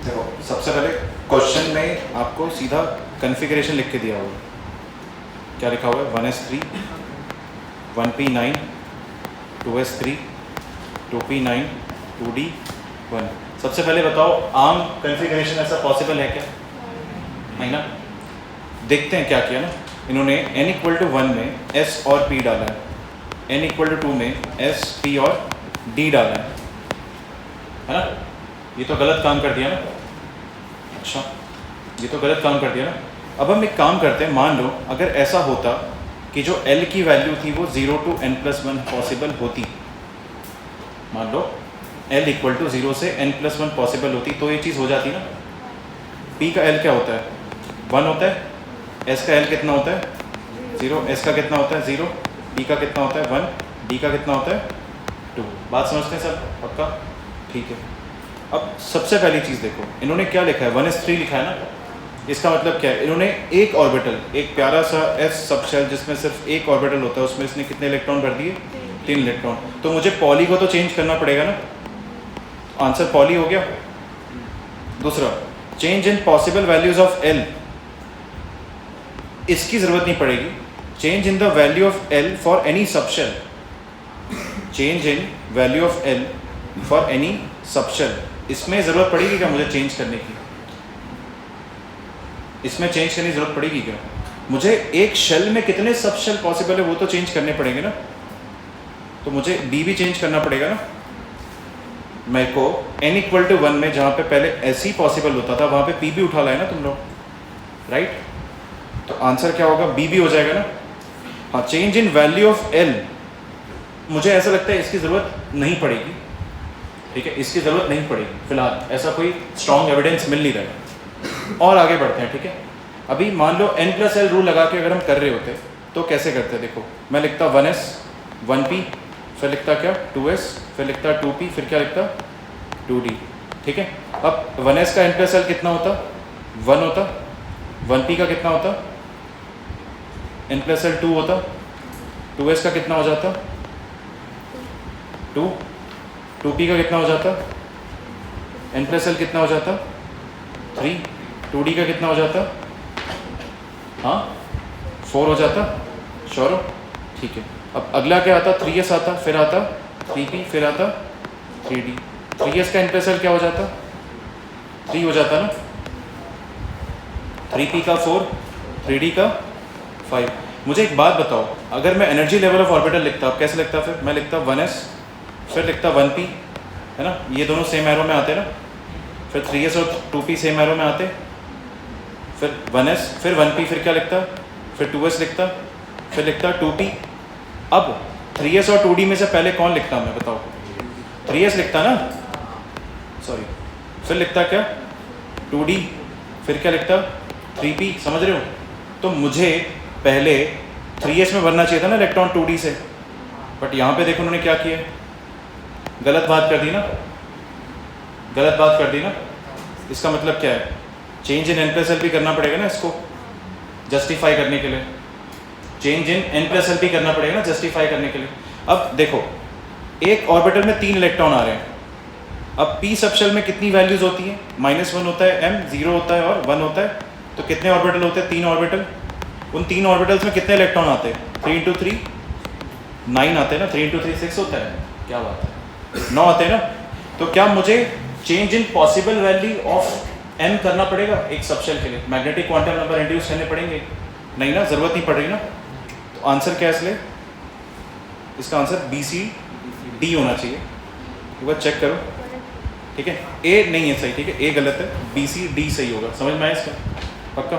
देखो सबसे पहले क्वेश्चन में आपको सीधा कॉन्फ़िगरेशन लिख के दिया हुआ है। क्या लिखा हुआ है? 1s3 1p9 2s3 2p9 2d1। सबसे पहले बताओ आम कॉन्फ़िगरेशन ऐसा पॉसिबल है क्या? नहीं ना। देखते हैं क्या किया ना इन्होंने। n = 1 में s और p डाला है, n = 2 में s p और d डाला है ना। ये तो गलत काम कर दिया ना। अच्छा, ये तो गलत काम कर दिया ना। अब हम एक काम करते हैं, मान लो अगर ऐसा होता कि जो L की वैल्यू थी वो 0 to n+1 पॉसिबल होती, मान लो L = 0 से n+1 पॉसिबल होती, तो ये चीज़ हो जाती ना। P का L क्या होता है? 1 होता है। S का L कितना होता है? 0। S का कितना होता है? 0। P का कितना होता है? 1। D का कितना होता है? 2। बात समझते हैं सर? पक्का? ठीक है। अब सबसे पहली चीज़ देखो, इन्होंने क्या लिखा है? 1s3 लिखा है ना। इसका मतलब क्या है? इन्होंने एक ऑर्बिटल, एक प्यारा सा s सबशेल जिसमें सिर्फ एक ऑर्बिटल होता है, उसमें इसने कितने इलेक्ट्रॉन भर दिए? 3 इलेक्ट्रॉन। तो मुझे पॉली को तो चेंज करना पड़ेगा ना। आंसर पॉली हो गया। दूसरा, change in possible values of L, इसकी ज़रूरत नहीं पड़ेगी। Change in the value of L for any subshell, change in value of L for any subshell, इसमें ज़रूरत पड़ेगी क्या मुझे चेंज करने की? इसमें चेंज करने की ज़रूरत पड़ेगी क्या? मुझे एक शेल में कितने सब शेल पॉसिबल है वो तो चेंज करने पड़ेंगे ना। तो मुझे B भी चेंज करना पड़ेगा ना। मेरे को n = 1 में जहाँ पे पहले S ही पॉसिबल होता था वहाँ पे P भी उठा लाए ना तुम लोग, राइट? तो आंसर क्या होगा? B भी हो जाएगा ना। हाँ, change in value of L, मुझे ऐसा लगता है इसकी ज़रूरत नहीं पड़ेगी। ठीक है, इसकी ज़रूरत नहीं पड़ेगी फिलहाल, ऐसा कोई स्ट्रॉन्ग एविडेंस मिल नहीं रहा है। और आगे बढ़ते हैं। ठीक है, अभी मान लो n+L रूल लगा के अगर हम कर रहे होते तो कैसे करते? देखो मैं लिखता 1s 1p, फिर लिखता क्या? 2s, फिर लिखता 2p, फिर क्या लिखता? 2d। ठीक है, अब 1s का n+L कितना होता? 1 होता। 1p का कितना होता? n+L 2 होता। 2s का कितना हो जाता? 2। 2p का कितना हो जाता? n+L कितना हो जाता? 3। 2d का कितना हो जाता? हाँ, 4 हो जाता। श्योर हो? ठीक है, अब अगला क्या आता? 3s आता, फिर आता 3p, फिर आता 3d। 3s का n+L क्या हो जाता? 3 हो जाता ना। 3p का 4, 3d का 5। मुझे एक बात बताओ, अगर मैं एनर्जी लेवल ऑफ ऑर्बिटल लिखता, अब कैसे लिखता? फिर मैं लिखता 1s, फिर लिखता 1p, है ना, ये दोनों सेम एरो में आते ना। फिर 3s और 2p सेम एरो में आते, फिर 1s, फिर 1p, फिर क्या लिखता? फिर 2s लिखता, फिर लिखता 2p। अब 3s और 2d में से पहले कौन लिखता मैं बताओ? 3s लिखता ना, सॉरी, फिर लिखता क्या? 2d, फिर क्या लिखता? 3p। समझ रहे हो? तो मुझे पहले 3s में भरना चाहिए था ना इलेक्ट्रॉन 2d से, बट यहाँ पे देखो उन्होंने क्या किया, गलत बात कर दी ना। गलत बात कर दी ना। इसका मतलब क्या है? चेंज इन n+L भी करना पड़ेगा ना इसको जस्टिफाई करने के लिए। चेंज इन n+L भी करना पड़ेगा ना जस्टिफाई करने के लिए। अब देखो एक ऑर्बिटल में 3 इलेक्ट्रॉन आ रहे हैं। अब p सबशेल में कितनी वैल्यूज होती हैं? -1 होता है, m 0 होता है और 1 होता है। तो कितने ऑर्बिटल होते हैं? 3 ऑर्बिटल। उन 3 ऑर्बिटल्स में कितने इलेक्ट्रॉन आते हैं? 3 × 3 9 आते हैं ना। 3 × 3 6 होता है। क्या बात है, 9 आते हैं ना। तो क्या मुझे change in possible value of m करना पड़ेगा एक सबशेल के लिए? मैग्नेटिक क्वांटम नंबर इंट्रोड्यूस करने पड़ेंगे? नहीं ना, ज़रूरत नहीं पड़ रही ना। तो आंसर क्या है इसलिए? इसका आंसर BCD होना चाहिए। एक बार चेक करो। ठीक है, A नहीं है सही। ठीक है, A गलत है, BCD सही होगा। समझ में आया इसका? पक्का?